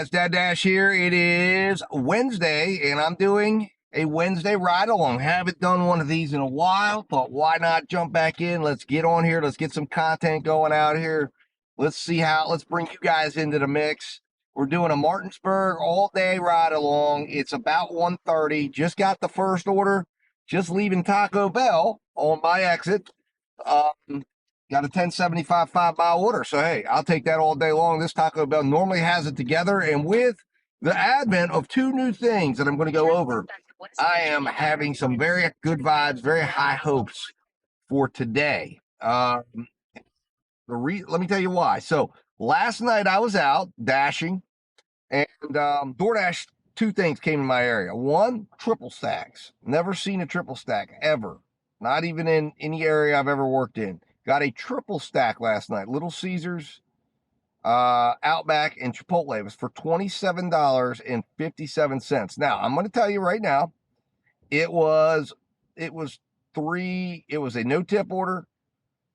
guys? Dad Dash here. It is Wednesday, and I'm doing a Wednesday ride along. Haven't done one of these in a while. Thought, why not jump back in? Let's get on here. Let's get some content going out here. Let's bring you guys into the mix. We're doing a Martinsburg all-day ride along. It's about 1:30. Just got the first order. Just leaving Taco Bell on my exit. Got a 1075 5-mile order. So, hey, I'll take that all day long. This Taco Bell normally has it together. And with the advent of two new things that I'm going to go over, I am having some very good vibes, very high hopes for today. Let me tell you why. So, last night I was out dashing, and DoorDash, two things came in my area. One, triple stacks. Never seen a triple stack ever. Not even in any area I've ever worked in. Got a triple stack last night. Little Caesars, Outback, and Chipotle. It was for $27.57. Now, I'm going to tell you right now, it was a no-tip order,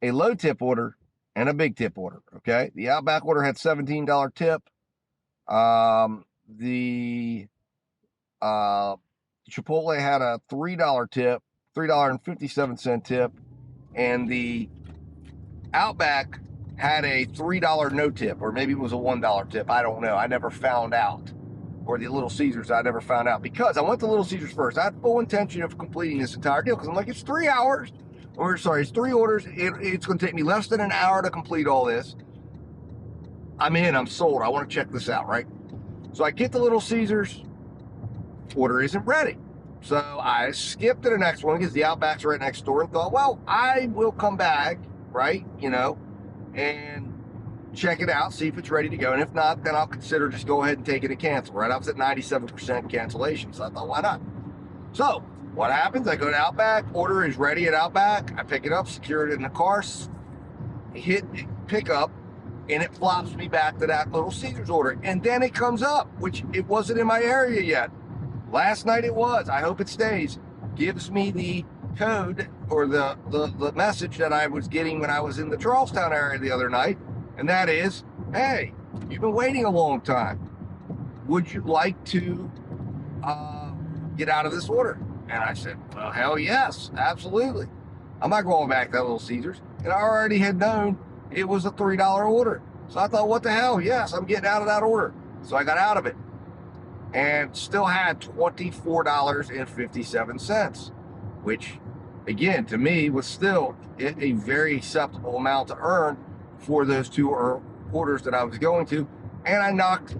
a low-tip order, and a big-tip order, okay? The Outback order had $17 tip. The Chipotle had a $3 tip, $3.57 tip, and the Outback had a $3 no tip, or maybe it was a $1 tip. I don't know. I never found out. Or the Little Caesars, I never found out, because I went to Little Caesars first. I had full intention of completing this entire deal, because I'm like, it's 3 hours. Or sorry, it's 3 orders. It's going to take me less than an hour to complete all this. I'm in. I'm sold. I want to check this out, right? So I get to Little Caesars. Order isn't ready. So I skipped to the next one because the Outback's right next door, and thought, well, I will come back, right, and check it out, see if it's ready to go. And if not, then I'll consider just go ahead and take it and cancel, right? I was at 97% cancellation, so I thought, why not? So what happens? I go to Outback, order is ready at Outback. I pick it up, secure it in the car, hit pick up, and it flops me back to that Little Caesars order. And then it comes up, which it wasn't in my area yet. Last night it was. I hope it stays. Gives me the code or the message that I was getting when I was in the Charlestown area the other night, and that is, hey, you've been waiting a long time. Would you like to get out of this order? And I said, well, hell yes, absolutely. I'm not going back to that Little Caesars. And I already had known it was a $3 order. So I thought, what the hell? Yes, I'm getting out of that order. So I got out of it and still had $24.57, which, again, to me was still a very acceptable amount to earn for those two orders that I was going to. And I knocked,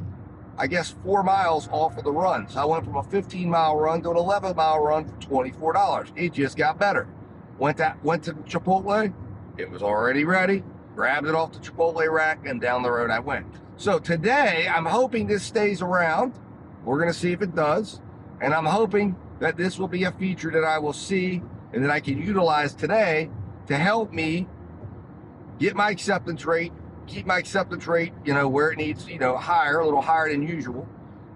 I guess, 4 miles off of the run. So I went from a 15-mile run to an 11-mile run for $24. It just got better. Went to Chipotle. It was already ready. Grabbed it off the Chipotle rack, and down the road I went. So today, I'm hoping this stays around. We're going to see if it does. And I'm hoping that this will be a feature that I will see and that I can utilize today to help me get my acceptance rate, keep my acceptance rate, where it needs, higher, a little higher than usual.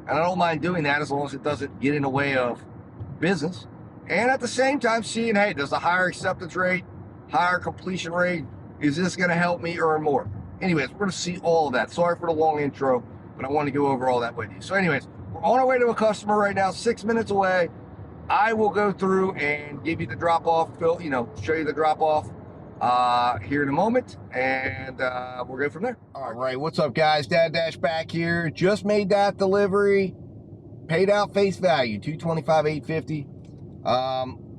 And I don't mind doing that as long as it doesn't get in the way of business. And at the same time, seeing, hey, does the higher acceptance rate, higher completion rate, is this going to help me earn more? Anyways, we're going to see all of that. Sorry for the long intro, but I want to go over all that with you. So anyways, we're on our way to a customer right now, 6 minutes away. I will go through and give you the drop-off, show you the drop-off here in a moment, and we'll go from there. All right, what's up, guys? Dad Dash back here. Just made that delivery. Paid out face value, $225,850.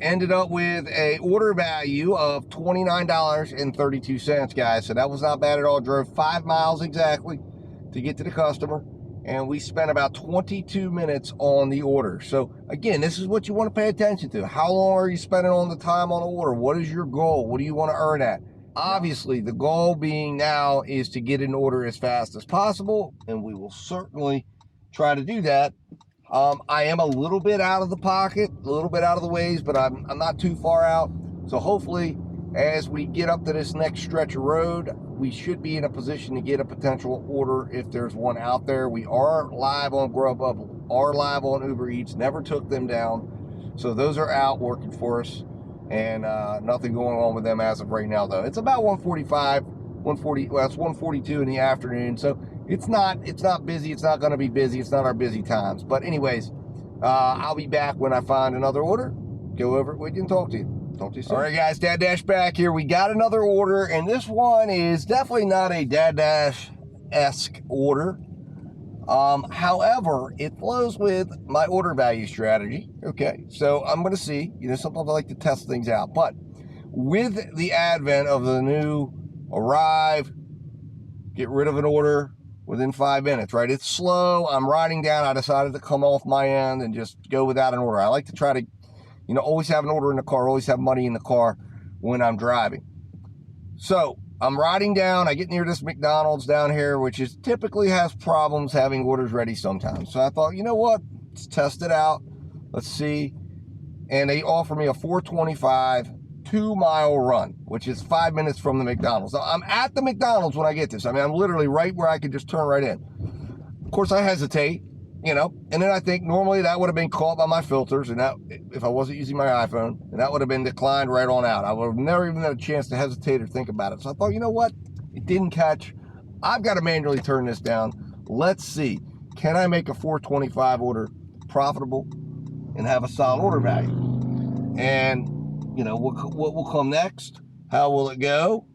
Ended up with a order value of $29.32, guys. So that was not bad at all. Drove 5 miles exactly to get to the customer, and we spent about 22 minutes on the order. So again, this is what you want to pay attention to. How long are you spending on the time on the order? What is your goal? What do you want to earn at? Obviously, the goal being now is to get an order as fast as possible, and we will certainly try to do that. I am a little bit out of the pocket, a little bit out of the ways, but I'm not too far out. So hopefully, as we get up to this next stretch of road, we should be in a position to get a potential order if there's one out there. We are live on Grubhub, are live on UberEats, never took them down. So those are out working for us, and nothing going on with them as of right now, though. It's about 1:45, 1:40, well, it's 1:42 in the afternoon. So it's not busy. It's not going to be busy. It's not our busy times. But anyways, I'll be back when I find another order. Go over it with you and talk to you. Talk to you soon. All right, guys, Dad Dash back here. We got another order, and this one is definitely not a Dad Dash-esque order. However, it flows with my order value strategy. Okay, so I'm going to see. You know, sometimes I like to test things out. But with the advent of the new arrive, get rid of an order within 5 minutes, right? It's slow. I'm riding down. I decided to come off my end and just go without an order. I like to try to, you know, always have an order in the car, always have money in the car when I'm driving. So I'm riding down. I get near this McDonald's down here, which is typically has problems having orders ready sometimes. So I thought, you know what? Let's test it out. Let's see. And they offer me a $4.25 2-mile run, which is 5 minutes from the McDonald's. Now, I'm at the McDonald's when I get this. I mean, I'm literally right where I could just turn right in. Of course, I hesitate, you know, and then I think normally that would have been caught by my filters, and that if I wasn't using my iPhone, and that would have been declined right on out. I would have never even had a chance to hesitate or think about it. So I thought, you know what? It didn't catch. I've got to manually turn this down. Let's see. Can I make a $4.25 order profitable and have a solid order value? And you know, what will come next? How will it go?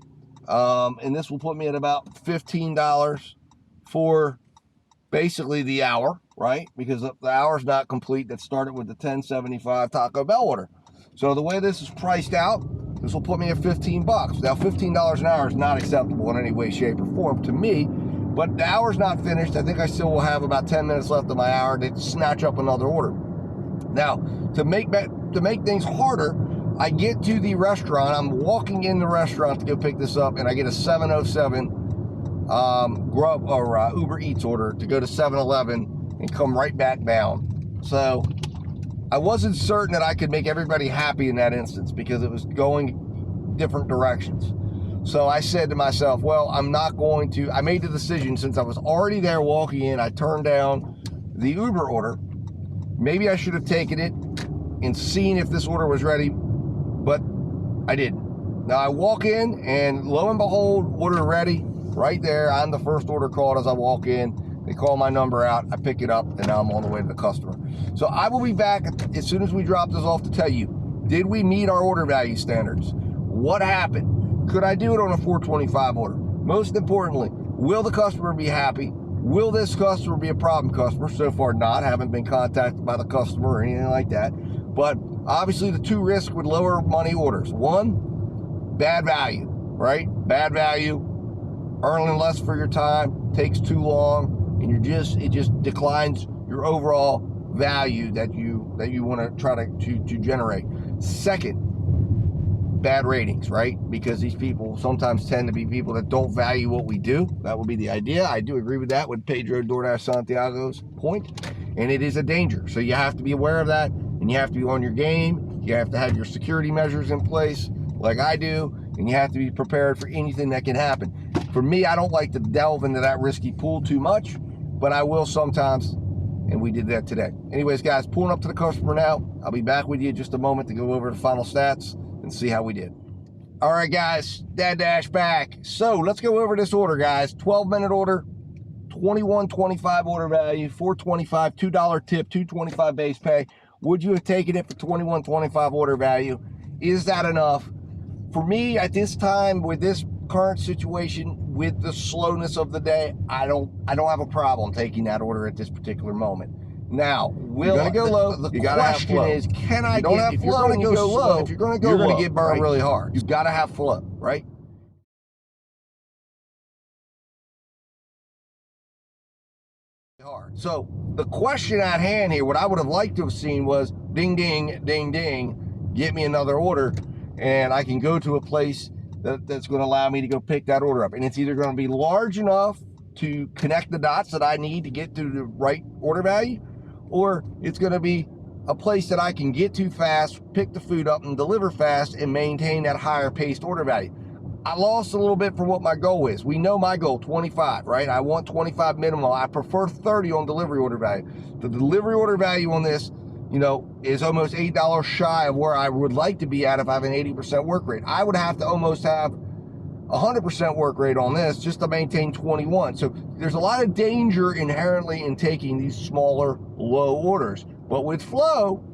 And this will put me at about $15 for basically the hour, right? Because the hour's not complete. That started with the $10.75 Taco Bell order. So the way this is priced out, this will put me at $15. Now, $15 an hour is not acceptable in any way, shape, or form to me. But the hour's not finished. I think I still will have about 10 minutes left of my hour to snatch up another order. Now, to make things harder, I get to the restaurant. I'm walking in the restaurant to go pick this up, and I get a 707 Grub or Uber Eats order to go to 7-Eleven and come right back down. So I wasn't certain that I could make everybody happy in that instance because it was going different directions. So I said to myself, well, I'm not going to. I made the decision since I was already there walking in. I turned down the Uber order. Maybe I should have taken it and seen if this order was ready, but I didn't. Now I walk in and lo and behold, order ready right there. I'm the first order called as I walk in. They call my number out. I pick it up and now I'm on the way to the customer. So I will be back as soon as we drop this off to tell you, did we meet our order value standards? What happened? Could I do it on a $4.25 order? Most importantly, will the customer be happy? Will this customer be a problem customer? So far not. Haven't been contacted by the customer or anything like that. But obviously the two risks with lower money orders. One, bad value, right? Bad value, earning less for your time, takes too long, and it just declines your overall value that you want to try to generate. Second, bad ratings, right? Because these people sometimes tend to be people that don't value what we do. That would be the idea. I do agree with that with Pedro DoorDash Santiago's point, and it is a danger. So you have to be aware of that. And you have to be on your game. You have to have your security measures in place like I do. And you have to be prepared for anything that can happen. For me, I don't like to delve into that risky pool too much, but I will sometimes. And we did that today. Anyways, guys, pulling up to the customer now. I'll be back with you in just a moment to go over the final stats and see how we did. All right, guys, Dad Dash back. So let's go over this order, guys. 12-minute order, $21.25 order value, $4.25, $2 tip, $2.25 base pay. Would you have taken it for $21.25 order value? Is that enough? For me, at this time, with this current situation, with the slowness of the day, I don't have a problem taking that order at this particular moment. Now, you're gonna go low. The question is, can I get? If you're gonna go low, if you're gonna go low, you're gonna get burned really hard. You've got to have flow, right? Hard. So the question at hand here, what I would have liked to have seen was ding, ding, ding, ding, get me another order, and I can go to a place that's going to allow me to go pick that order up. And it's either going to be large enough to connect the dots that I need to get to the right order value, or it's going to be a place that I can get to fast, pick the food up and deliver fast and maintain that higher paced order value. I lost a little bit for what my goal is. We know my goal, 25, right? I want 25 minimum. I prefer 30 on delivery order value. The delivery order value on this, you know, is almost $8 shy of where I would like to be at if I have an 80% work rate. I would have to almost have 100% work rate on this just to maintain 21. So there's a lot of danger inherently in taking these smaller, low orders. But with flow,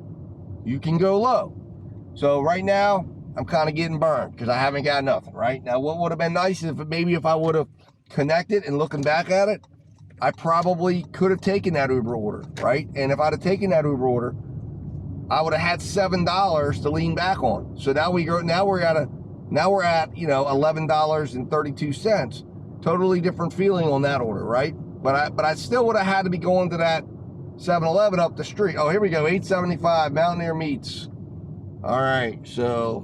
you can go low. So right now, I'm kind of getting burned because I haven't got nothing, right? Now, what would have been nice if maybe if I would have connected and looking back at it, I probably could have taken that Uber order, right? And if I'd have taken that Uber order, I would have had $7 to lean back on. So now we're at $11.32. Totally different feeling on that order, right? But I still would have had to be going to that 7-Eleven up the street. Oh, here we go, 875 Mountaineer Meats. All right, so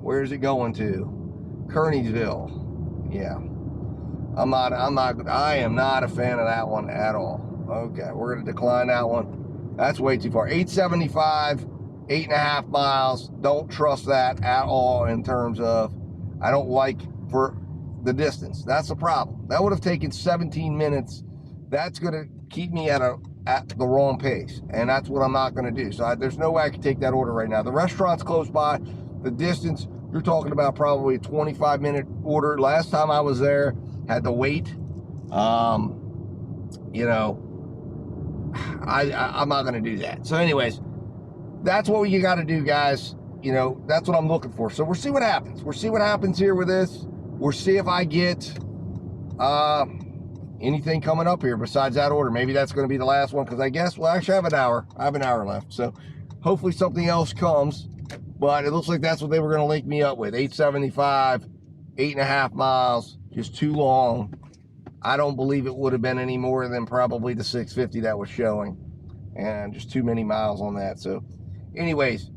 where's it going to? Kearneysville. Yeah. I am not a fan of that one at all. Okay, we're gonna decline that one. That's way too far. 875, 8.5 miles. Don't trust that at all in terms of, I don't like for the distance. That's the problem. That would have taken 17 minutes. That's gonna keep me at the wrong pace, and that's what I'm not gonna do. So there's no way I can take that order right now. The restaurant's close by. The distance, you're talking about probably a 25-minute order. Last time I was there, had to wait. You know, I'm not going to do that. So anyways, that's what you got to do, guys. You know, that's what I'm looking for. So we'll see what happens. We'll see what happens here with this. We'll see if I get anything coming up here besides that order. Maybe that's going to be the last one, because I guess, well, actually I have an hour. I have an hour left. So hopefully something else comes. But it looks like that's what they were going to link me up with. 875, 8.5 miles, just too long. I don't believe it would have been any more than probably the 650 that was showing. And just too many miles on that. So anyways,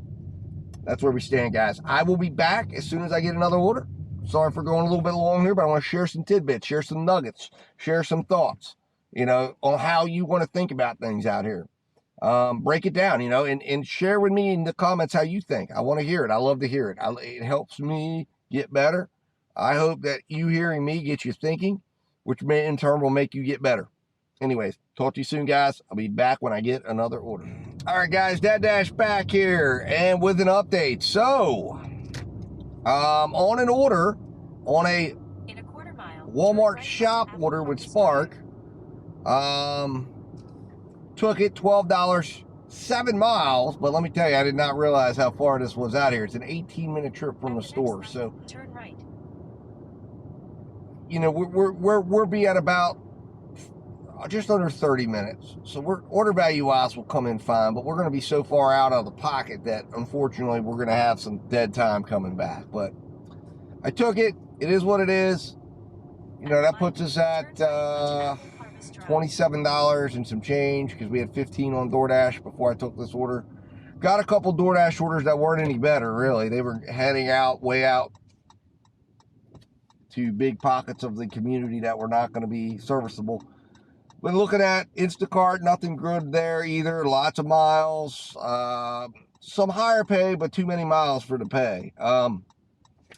that's where we stand, guys. I will be back as soon as I get another order. Sorry for going a little bit long here, but I want to share some tidbits, share some nuggets, share some thoughts, you know, on how you want to think about things out here. Break it down, you know, and share with me in the comments how you think. I want to hear it. I love to hear it. It helps me get better. I hope that you hearing me gets you thinking, which may in turn will make you get better. Anyways, talk to you soon, guys. I'll be back when I get another order. All right, guys, Dad Dash back here and with an update. So, on an order, on a Walmart shop order with Spark, took it $12, 7 miles, but let me tell you, I did not realize how far this was out here. It's an 18-minute trip from the store. So turn right. You know, we'll be at about just under 30 minutes. So order value wise will come in fine, but we're going to be so far out of the pocket that unfortunately we're going to have some dead time coming back. But I took it. It is what it is. You know, that puts us at $27 and some change, because we had 15 on DoorDash before I took this order. Got a couple DoorDash orders that weren't any better, really. They were heading out, way out to big pockets of the community that were not going to be serviceable. But looking at Instacart, nothing good there either. Lots of miles, some higher pay, but too many miles for the pay.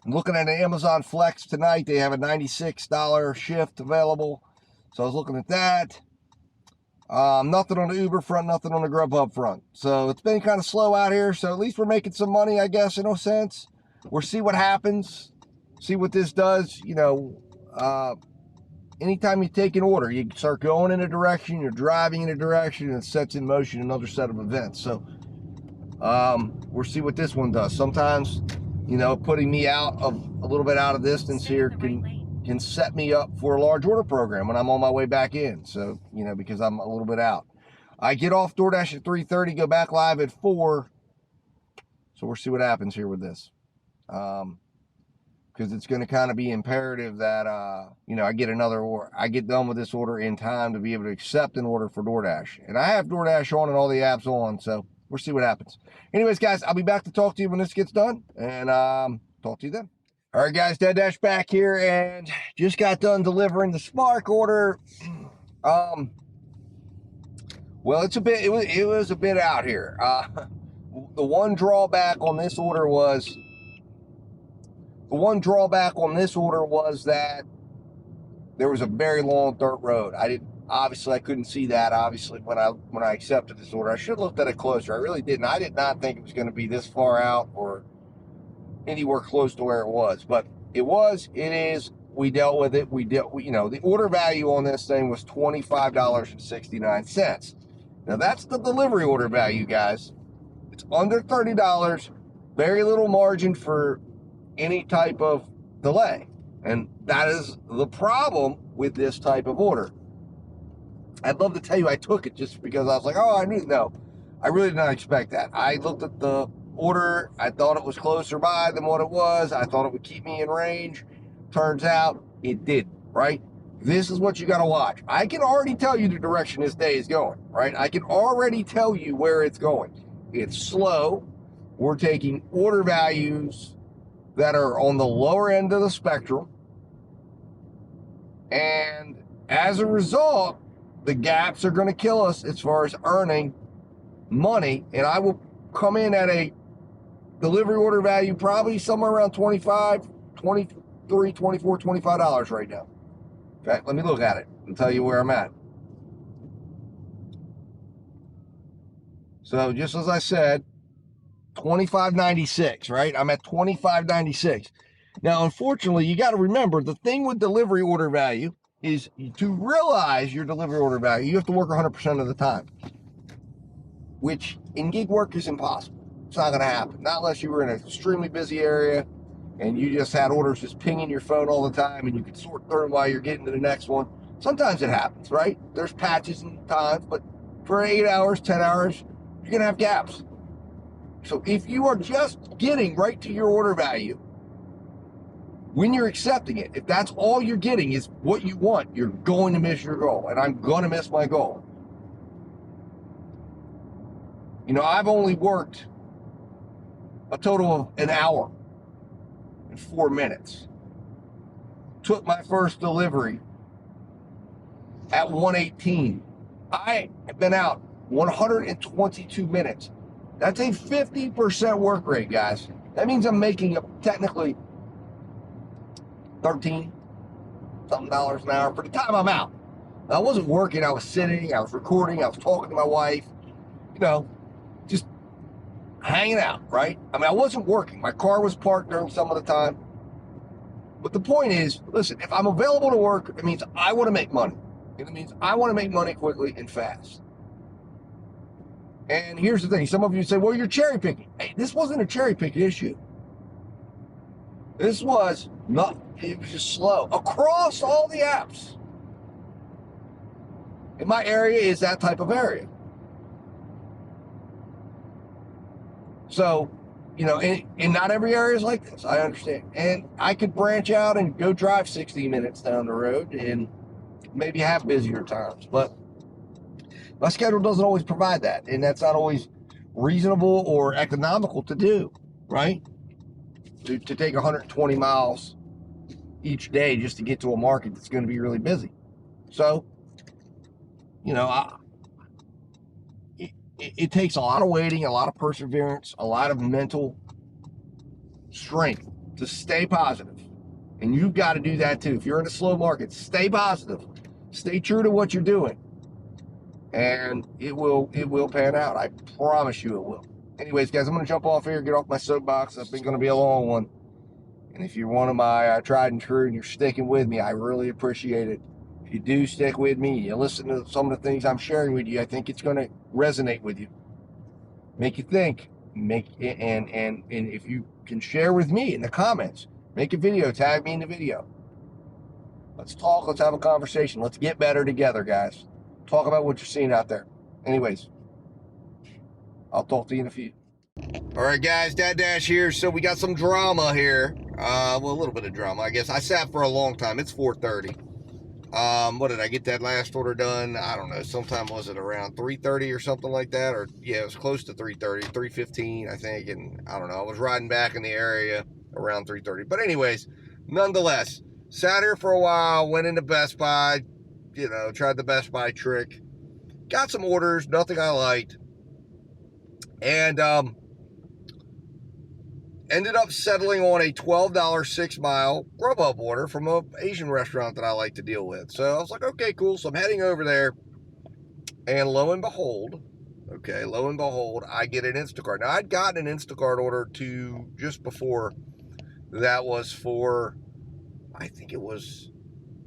Looking at an Amazon Flex tonight, they have a $96 shift available. So I was looking at that. Nothing on the Uber front, nothing on the Grubhub front. So it's been kind of slow out here. So at least we're making some money, I guess, in a sense. We'll see what happens. See what this does. You know, anytime you take an order, you start going in a direction, you're driving in a direction, and it sets in motion another set of events. So we'll see what this one does. Sometimes, you know, putting me out of a little bit out of distance here can set me up for a large order program when I'm on my way back in. So, you know, because I'm a little bit out. I get off DoorDash at 3:30, go back live at 4. So we'll see what happens here with this. Because it's going to kind of be imperative that, you know, I get another order. I get done with this order in time to be able to accept an order for DoorDash. And I have DoorDash on and all the apps on, so we'll see what happens. Anyways, guys, I'll be back to talk to you when this gets done, and talk to you then. All right, guys, Dad Dash back here, and just got done delivering the Spark order. Well, it was a bit out here. The one drawback on this order was that there was a very long dirt road. I couldn't see that obviously when I accepted this order. I should have looked at it closer. I really didn't. I did not think it was going to be this far out or anywhere close to where it was, but It was, it is, we dealt with it. The order value on this thing was $25.69. Now that's the delivery order value, guys. It's under $30, very little margin for any type of delay. And that is the problem with this type of order. I'd love to tell you I took it just because I was like, oh, I knew. No, I really did not expect that. I looked at the order. I thought it was closer by than what it was. I thought it would keep me in range. Turns out it didn't, right? This is what you got to watch. I can already tell you the direction this day is going, right? I can already tell you where it's going. It's slow. We're taking order values that are on the lower end of the spectrum. And as a result, the gaps are going to kill us as far as earning money. And I will come in at a delivery order value probably somewhere around $25, $23, $24, $25 right now. Okay, let me look at it and tell you where I'm at. So just as I said, $25.96, right? I'm at $25.96. Now, unfortunately, you got to remember the thing with delivery order value is to realize your delivery order value, you have to work 100% of the time, which in gig work is impossible. It's not going to happen. Not unless you were in an extremely busy area and you just had orders just pinging your phone all the time and you could sort through them while you're getting to the next one. Sometimes it happens, right? There's patches and times, but for 8 hours, 10 hours, you're going to have gaps. So if you are just getting right to your order value, when you're accepting it, if that's all you're getting is what you want, you're going to miss your goal, and I'm going to miss my goal. You know, I've only worked a total of an hour and 4 minutes. Took my first delivery at 1:18. I have been out 122 minutes. That's a 50% work rate, guys. That means I'm making technically $13 something an hour for the time I'm out. I wasn't working, I was sitting, I was recording, I was talking to my wife, you know, just hanging out, right? I mean, I wasn't working. My car was parked during some of the time. But the point is, listen, if I'm available to work, it means I want to make money. It means I want to make money quickly and fast. And here's the thing. Some of you say, well, you're cherry picking. Hey, this wasn't a cherry picking issue. This was not, it was just slow across all the apps. And my area is that type of area. So, you know, and not every area is like this. I understand. And I could branch out and go drive 60 minutes down the road and maybe have busier times. But my schedule doesn't always provide that, and that's not always reasonable or economical to do, right? To take 120 miles each day just to get to a market that's going to be really busy. So, you know, it takes a lot of waiting, a lot of perseverance, a lot of mental strength to stay positive. And you've got to do that too. If you're in a slow market, stay positive. Stay true to what you're doing. And it will pan out. I promise you it will. Anyways, guys, I'm going to jump off here, get off my soapbox. It's going to be a long one. And if you're one of my tried and true and you're sticking with me, I really appreciate it. If you do stick with me, you listen to some of the things I'm sharing with you, I think it's going to resonate with you. Make you think. And if you can share with me in the comments, make a video, tag me in the video. Let's talk, let's have a conversation. Let's get better together, guys. Talk about what you're seeing out there. Anyways, I'll talk to you in a few. All right, guys, Dad Dash here. So we got some drama here. Well, a little bit of drama, I guess. I sat for a long time. It's 4:30. What did I get that last order done? I don't know. Sometime was it around 3:30 or something like that? Or yeah, it was close to 3:30, 3:15, I think. And I don't know. I was riding back in the area around 3:30. But anyways, nonetheless, sat here for a while, went into Best Buy, you know, tried the Best Buy trick, got some orders, nothing I liked, and ended up settling on a $12 6-mile Grubhub order from an Asian restaurant that I like to deal with. So I was like, okay, cool. So I'm heading over there, and lo and behold, I get an Instacart. Now, I'd gotten an Instacart order just before that was for I think it was,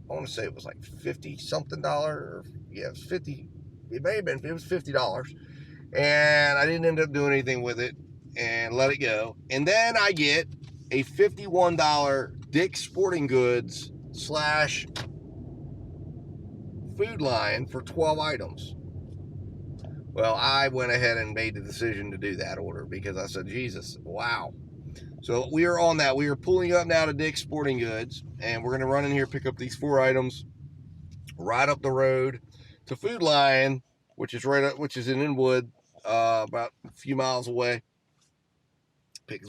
I want to say it was like 50 something dollar. Yeah, it was 50. It may have been, it was $50. And I didn't end up doing anything with it and let it go. And then I get a $51 Dick's Sporting Goods slash Food Lion for 12 items. Well, I went ahead and made the decision to do that order because I said, Jesus, wow. So we are on that. We are pulling up now to Dick's Sporting Goods, and we're going to run in here, pick up these 4 items, right up the road to Food Lion, which is in Inwood, about a few miles away. Pick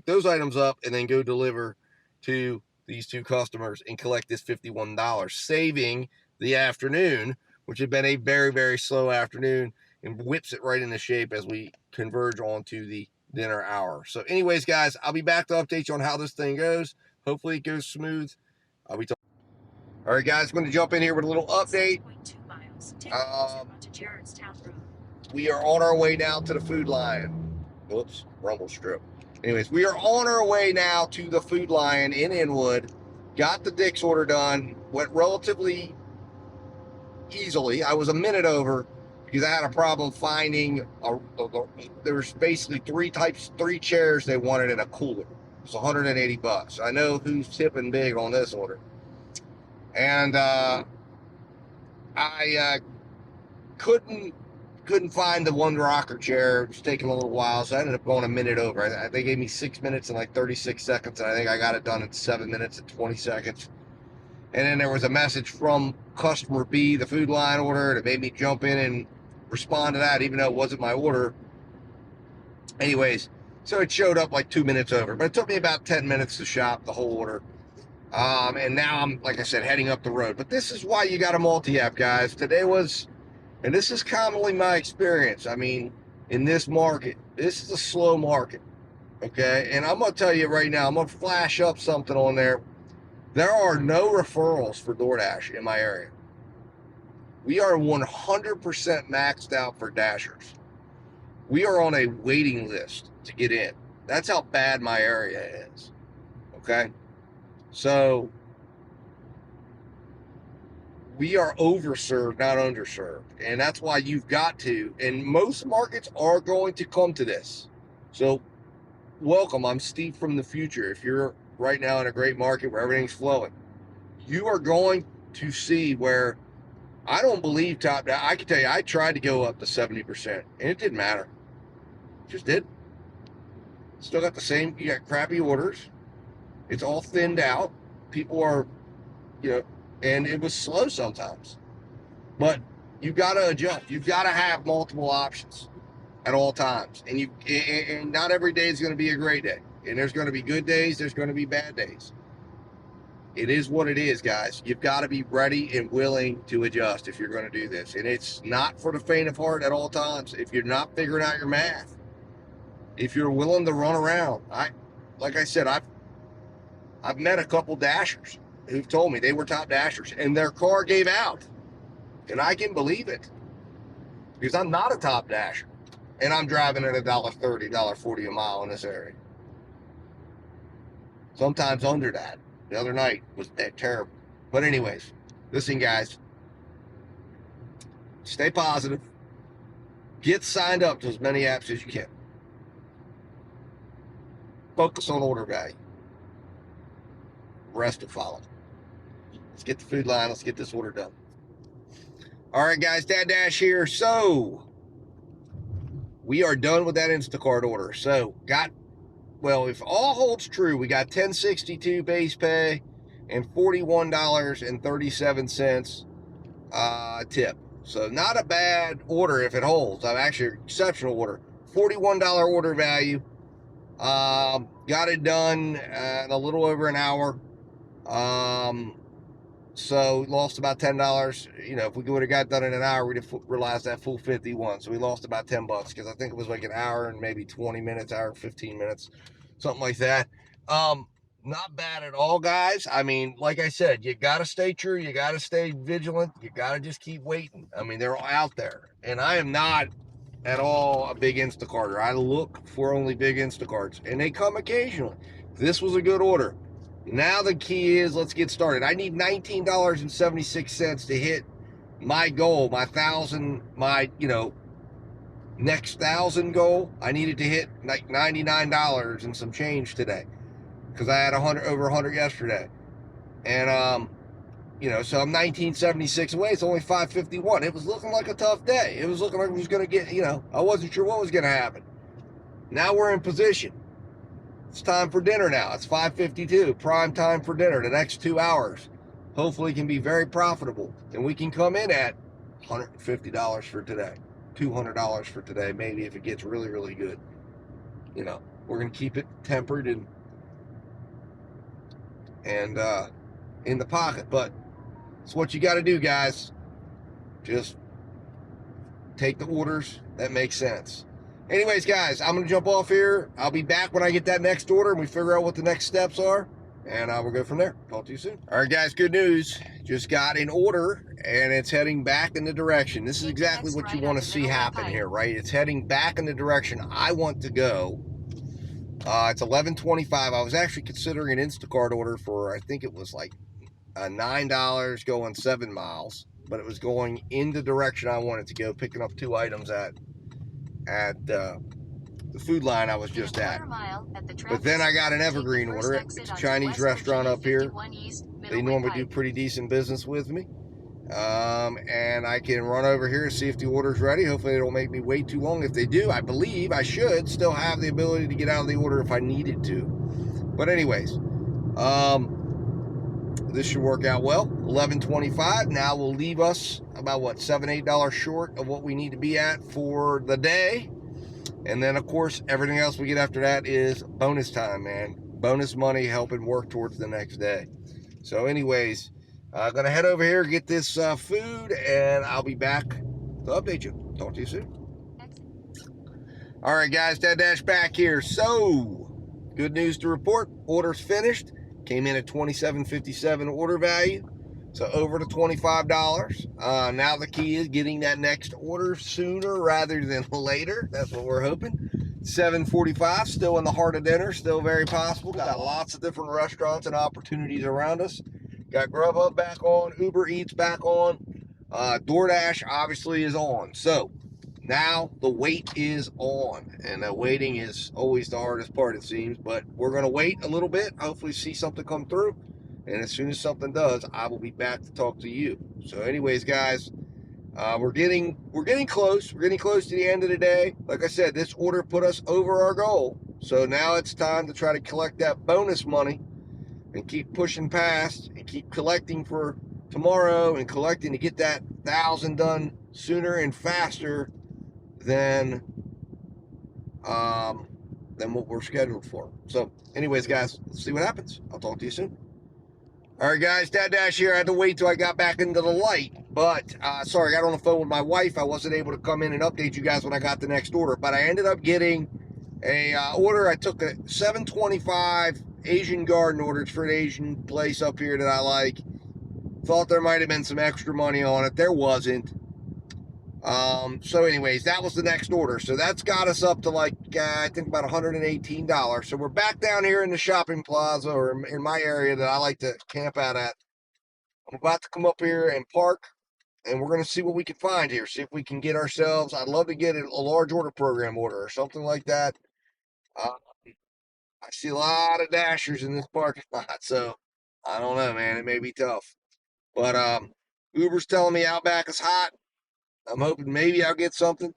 those items up, and then go deliver to these 2 customers and collect this $51, saving the afternoon, which had been a very, very slow afternoon, and whips it right into shape as we converge onto the dinner hour. So anyways, guys, I'll be back to update you on how this thing goes. Hopefully it goes smooth. All right, guys, I'm going to jump in here with a little update. We are on our way now to the Food Lion. Whoops, rumble strip. Anyways, we are on our way now to the Food Lion in Inwood. Got the Dick's order done. Went relatively easily. I was a minute over because I had a problem finding there's basically 3 chairs they wanted in a cooler. It's $180. I know who's tipping big on this order. And I couldn't find the one rocker chair. It was taking a little while, so I ended up going a minute over. They gave me 6 minutes and like 36 seconds, and I think I got it done in 7 minutes and 20 seconds. And then there was a message from customer B, the Food Lion order, that made me jump in and respond to that, even though it wasn't my order. Anyways, so it showed up like 2 minutes over, but it took me about 10 minutes to shop the whole order. And now I'm, like I said, heading up the road. But this is why you got a multi-app, guys. Today was, and this is commonly my experience. I mean, in this market, this is a slow market, okay? And I'm going to tell you right now, I'm going to flash up something on there. There are no referrals for DoorDash in my area. We are 100% maxed out for Dashers. We are on a waiting list to get in. That's how bad my area is, okay? So we are overserved, not underserved. And that's why you've got to, and most markets are going to come to this. So welcome, I'm Steve from the future. If you're right now in a great market where everything's flowing, you are going to see where I don't believe top down. I can tell you, I tried to go up to 70%, and it didn't matter. It just did. Still got the same, you got crappy orders. It's all thinned out. People are, and it was slow sometimes. But you've got to adjust. You've got to have multiple options at all times. And not every day is going to be a great day. And there's going to be good days. There's going to be bad days. It is what it is, guys. You've got to be ready and willing to adjust if you're going to do this. And it's not for the faint of heart at all times. If you're not figuring out your math, if you're willing to run around, like I said, I've met a couple Dashers who've told me they were top Dashers and their car gave out. And I can believe it because I'm not a top Dasher and I'm driving at $1.30, $1.40 a mile in this area. Sometimes under that. The other night was terrible. But anyways, listen, guys, stay positive. Get signed up to as many apps as you can. Focus on order value. Rest will follow. Let's get the Food Line. Let's get this order done. All right, guys, Dad Dash here. So we are done with that Instacart order. So if all holds true, we got $10.62 base pay and $41.37 tip. So not a bad order if it holds. Actually, exceptional order. $41 order value. Got it done in a little over an hour. So we lost about $10. If we would have got done in an hour, we'd have realized that full 51. So we lost about $10 because I think it was like an hour and maybe 20 minutes, hour and 15 minutes, something like that. Not bad at all, guys. I mean, like I said, you got to stay true. You got to stay vigilant. You got to just keep waiting. I mean, they're all out there. And I am not at all a big Instacarter. I look for only big Instacarts, and they come occasionally. This was a good order. Now the key is, let's get started. I need $19.76 to hit my goal, my next 1,000 goal. I needed to hit like $99 and some change today because I had over 100 yesterday. And, so I'm 1976 away. It's only 5:51. It was looking like a tough day. It was looking like we was going to get, I wasn't sure what was going to happen. Now we're in position. It's time for dinner now. It's 5:52, prime time for dinner. The next 2 hours hopefully can be very profitable. And we can come in at $150 for today, $200 for today, maybe if it gets really, really good. We're going to keep it tempered and in the pocket. But it's what you got to do, guys. Just take the orders that make sense. Anyways, guys, I'm going to jump off here. I'll be back when I get that next order and we figure out what the next steps are. And we'll go from there. Talk to you soon. All right, guys, good news. Just got an order and it's heading back in the direction. This is exactly what you want to see happen here, right? It's heading back in the direction I want to go. It's 11:25. I was actually considering an Instacart order for, I think it was like $9 going 7 miles. But it was going in the direction I wanted to go, picking up 2 items at the food line I was just at. But then I got an Evergreen order. It's a Chinese restaurant up here. They normally do pretty decent business with me. And I can run over here and see if the order's ready. Hopefully they don't make me wait too long. If they do, I believe I should still have the ability to get out of the order if I needed to. But anyways, this should work out well. 11:25 now will leave us about what, $7-8 short of what we need to be at for the day. And then of course everything else we get after that is bonus time, man. Bonus money helping work towards the next day. So anyways, I'm gonna head over here, get this food, and I'll be back to update you. Talk to you soon. All right, guys, Dad Dash back here. So good news to report. Order's finished. Came in at $27.57 order value, so over to $25. Now the key is getting that next order sooner rather than later. That's what we're hoping. 7:45, still in the heart of dinner, still very possible. Got lots of different restaurants and opportunities around us. Got Grubhub back on, UberEats back on. DoorDash obviously is on. So now the wait is on, and waiting is always the hardest part, it seems, but we're going to wait a little bit, hopefully see something come through, and as soon as something does, I will be back to talk to you. So anyways, guys, we're getting close. We're getting close to the end of the day. Like I said, this order put us over our goal, so now it's time to try to collect that bonus money and keep pushing past and keep collecting for tomorrow and collecting to get that 1,000 done sooner and faster than what we're scheduled for. So anyways, guys, let's see what happens. I'll talk to you soon. All right, guys, Dad Dash here. I had to wait till I got back into the light, but sorry, I got on the phone with my wife. I wasn't able to come in and update you guys when I got the next order, but I ended up getting a order. I took a $7.25 Asian garden order. It's for an Asian place up here that I like. Thought there might have been some extra money on it. There wasn't. So anyways, that was the next order. So that's got us up to like, I think about $118. So we're back down here in the shopping plaza, or in my area that I like to camp out at. I'm about to come up here and park, and we're going to see what we can find here. See if we can get ourselves, I'd love to get a large order program order or something like that. I see a lot of dashers in this parking lot, so I don't know, man. It may be tough. But Uber's telling me Outback is hot. I'm hoping maybe I'll get something.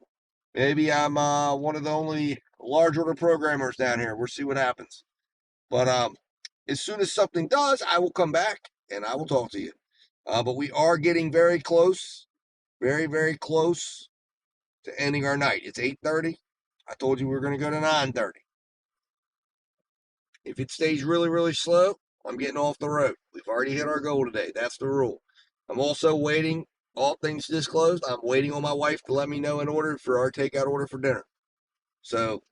Maybe I'm one of the only large order programmers down here. We'll see what happens. But as soon as something does, I will come back and I will talk to you. But we are getting very close, very, very close to ending our night. It's 8:30. I told you we were going to go to 9:30. If it stays really, really slow, I'm getting off the road. We've already hit our goal today. That's the rule. I'm also waiting, all things disclosed, I'm waiting on my wife to let me know an order for our takeout order for dinner. So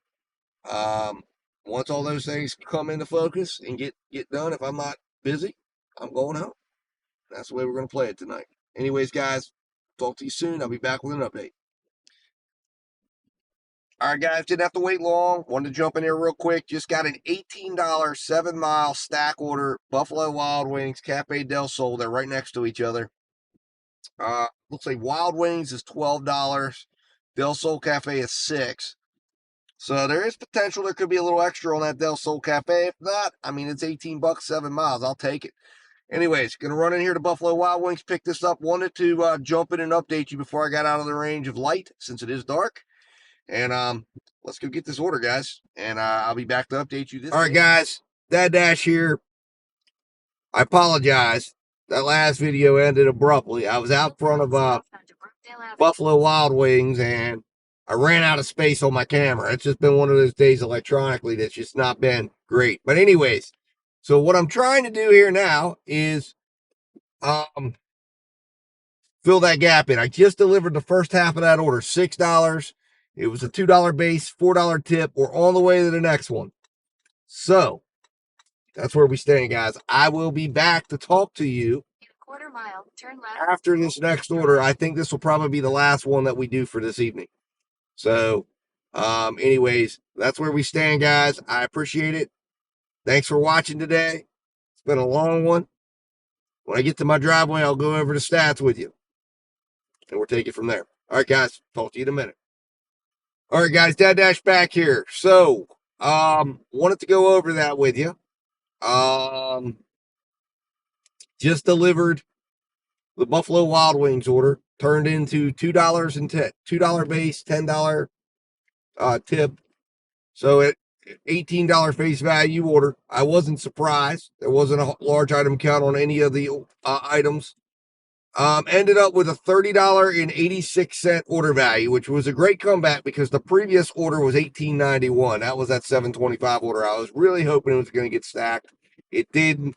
once all those things come into focus and get done, if I'm not busy, I'm going home. That's the way we're going to play it tonight. Anyways, guys, talk to you soon. I'll be back with an update. All right, guys, didn't have to wait long. Wanted to jump in here real quick. Just got an $18 7-mile stack order. Buffalo Wild Wings, Cafe Del Sol. They're right next to each other. Looks like Wild Wings is $12. Del Sol Cafe is $6. So there is potential there could be a little extra on that Del Sol Cafe. If not, I mean, it's 18 bucks, 7 miles. I'll take it. Anyways, going to run in here to Buffalo Wild Wings, pick this up. Wanted to jump in and update you before I got out of the range of light since it is dark. And let's go get this order, guys. And I'll be back to update you this. All right, guys. Dad Dash here. I apologize. That last video ended abruptly. I was out front of Buffalo Wild Wings, and I ran out of space on my camera. It's just been one of those days electronically that's just not been great. But anyways, so what I'm trying to do here now is fill that gap in. I just delivered the first half of that order, $6. It was a $2 base, $4 tip. We're on the way to the next one. So that's where we stand, guys. I will be back to talk to you quarter-mile, turn left after this next order. I think this will probably be the last one that we do for this evening. So anyways, that's where we stand, guys. I appreciate it. Thanks for watching today. It's been a long one. When I get to my driveway, I'll go over the stats with you, and we'll take it from there. All right, guys. Talk to you in a minute. All right, guys. Dad Dash back here. So wanted to go over that with you. Just delivered the Buffalo Wild Wings order, turned into $2 and $2 base, $10 tip. So at $18 face value order, I wasn't surprised. There wasn't a large item count on any of the items. Ended up with a $30.86 order value, which was a great comeback because the previous order was $18.91. That was that $7.25 order. I was really hoping it was going to get stacked. It didn't.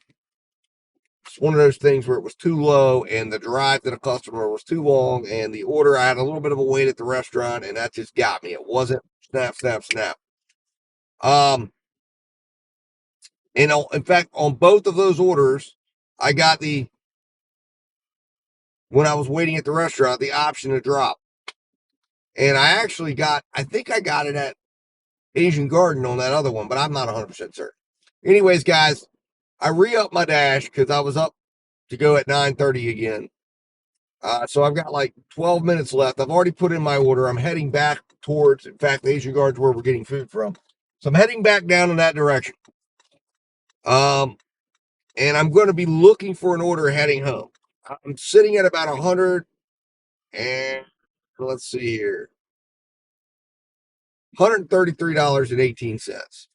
It's one of those things where it was too low and the drive to the customer was too long, and the order, I had a little bit of a wait at the restaurant, and that just got me. It wasn't snap, snap, snap. In fact, on both of those orders, I got when I was waiting at the restaurant, the option to drop. And I think I got it at Asian Garden on that other one, but I'm not 100% certain. Anyways, guys, I re-upped my dash because I was up to go at 9:30 again. So I've got like 12 minutes left. I've already put in my order. I'm heading back towards, in fact, the Asian Garden's where we're getting food from. So I'm heading back down in that direction. And I'm going to be looking for an order heading home. I'm sitting at about 100 and let's see here. $133.18.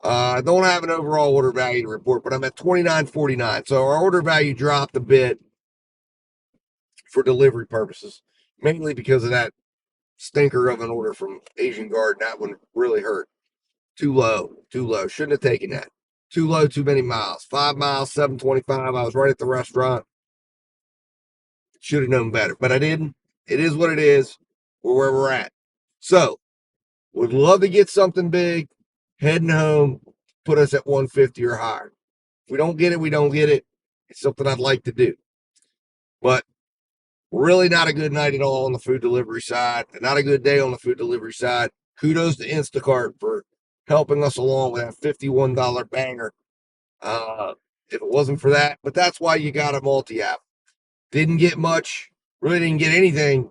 I don't have an overall order value to report, but I'm at $29.49. So our order value dropped a bit for delivery purposes, mainly because of that stinker of an order from Asian Garden. That one really hurt. Too low. Shouldn't have taken that. Too low, too many miles. 5 miles, $7.25. I was right at the restaurant. Should have known better, but I didn't. It is what it is. We're where we're at. So, would love to get something big. Heading home, put us at 150 or higher. If we don't get it, we don't get it. It's something I'd like to do. But really not a good night at all on the food delivery side. Not a good day on the food delivery side. Kudos to Instacart for helping us along with that $51 banger. If it wasn't for that, but that's why you got a multi-app. Didn't get much, really didn't get anything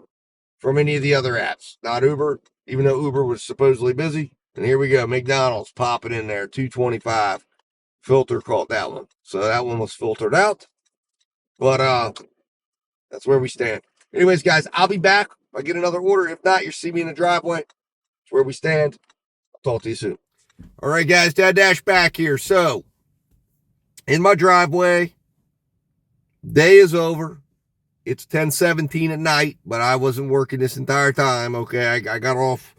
from any of the other apps. Not Uber, even though Uber was supposedly busy. And here we go, McDonald's popping in there, $2.25. Filter caught that one. So that one was filtered out. But that's where we stand. Anyways, guys, I'll be back if I get another order. If not, you see me in the driveway. That's where we stand. I'll talk to you soon. All right, guys, Dad Dash back here. So, in my driveway, day is over. It's 10:17 at night, but I wasn't working this entire time. Okay, I got off.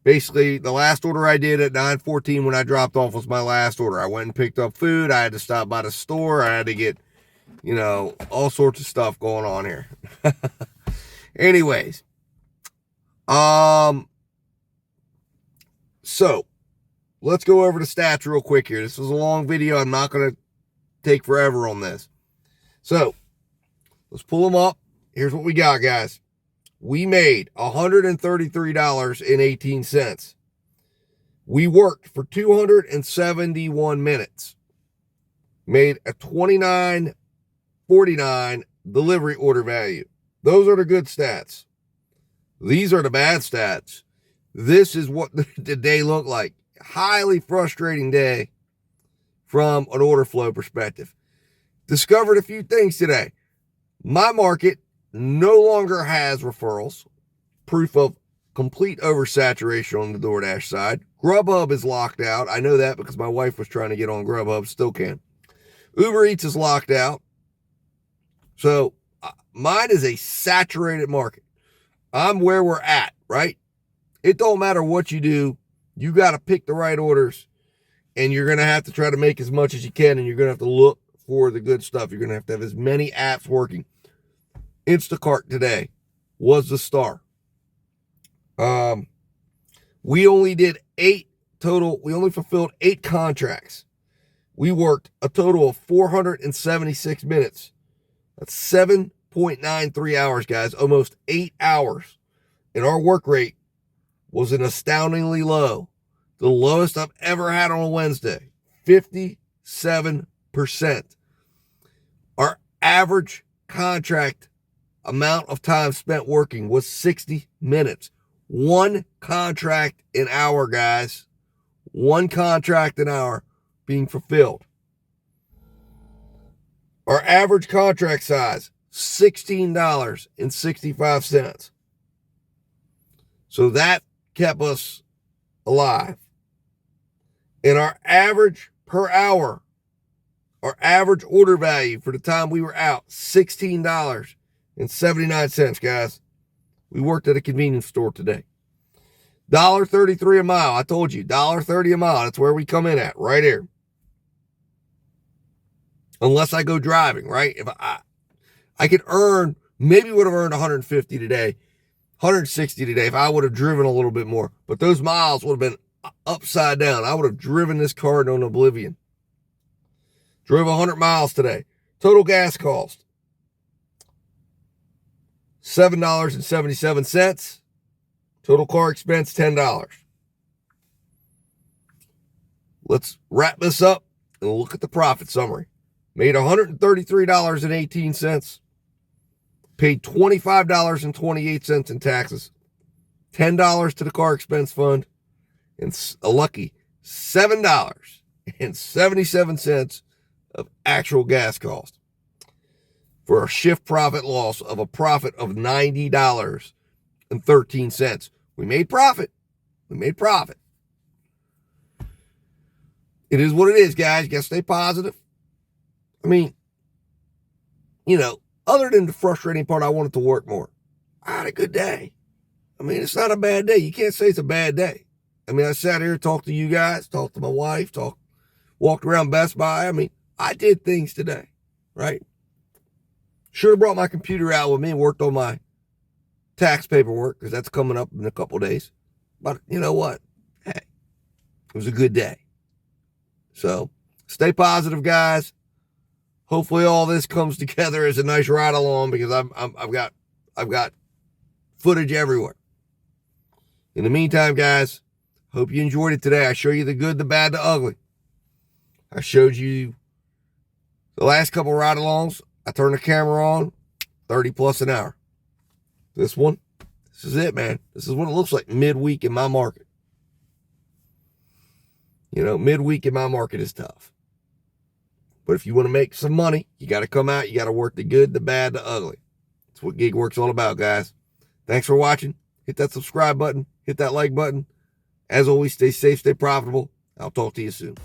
Basically, the last order I did at 9:14 when I dropped off was my last order. I went and picked up food. I had to stop by the store. I had to get, all sorts of stuff going on here. Anyways, so let's go over the stats real quick here. This was a long video. I'm not going to take forever on this. So let's pull them up. Here's what we got, guys. we made $133.18. We worked for 271 minutes. Made a $29.49 delivery order value. Those are the good stats. These are the bad stats. This is what the day looked like. Highly frustrating day from an order flow perspective. Discovered a few things today. My market no longer has referrals. Proof of complete oversaturation on the DoorDash side. Grubhub is locked out. I know that because my wife was trying to get on Grubhub. Still can. UberEats is locked out. So mine is a saturated market. I'm where we're at, right? It don't matter what you do. You got to pick the right orders, and you're going to have to try to make as much as you can, and you're going to have to look for the good stuff. You're going to have as many apps working. Instacart today was the star. We only did 8 total. We only fulfilled 8 contracts. We worked a total of 476 minutes. That's 7.93 hours, guys. Almost 8 hours. And our work rate was an astoundingly low. The lowest I've ever had on a Wednesday. 57%. Our average contract amount of time spent working was 60 minutes. 1 contract an hour, guys. 1 contract an hour being fulfilled. Our average contract size, $16.65. So that kept us alive. And our average per hour, our average order value for the time we were out, $16.79, guys. We worked at a convenience store today. $1.33 a mile. I told you, $1.30 a mile. That's where we come in at, right here. Unless I go driving, right? If I could earn, maybe would have earned 150 today, 160 today if I would have driven a little bit more. But those miles would have been upside down. I would have driven this car into oblivion. Drove 100 miles today. Total gas cost, $7.77. Total car expense, $10. Let's wrap this up and look at the profit summary. Made $133.18. Paid $25.28 in taxes. $10 to the car expense fund. And a lucky $7.77 of actual gas cost. For a shift profit loss of a profit of $90.13. We made profit. We made profit. It is what it is, guys. You got to stay positive. I mean, other than the frustrating part, I wanted to work more. I had a good day. I mean, it's not a bad day. You can't say it's a bad day. I mean, I sat here, talked to you guys, talked to my wife, walked around Best Buy. I mean, I did things today, right? Should have brought my computer out with me and worked on my tax paperwork because that's coming up in a couple days. But you know what? Hey, it was a good day. So stay positive, guys. Hopefully all this comes together as a nice ride along because I've got footage everywhere. In the meantime, guys, hope you enjoyed it today. I showed you the good, the bad, the ugly. I showed you the last couple ride-alongs. I turned the camera on, 30 plus an hour. This one, this is it, man. This is what it looks like midweek in my market. Midweek in my market is tough. But if you want to make some money, you got to come out. You got to work the good, the bad, the ugly. That's what gig work's all about, guys. Thanks for watching. Hit that subscribe button. Hit that like button. As always, stay safe, stay profitable. I'll talk to you soon.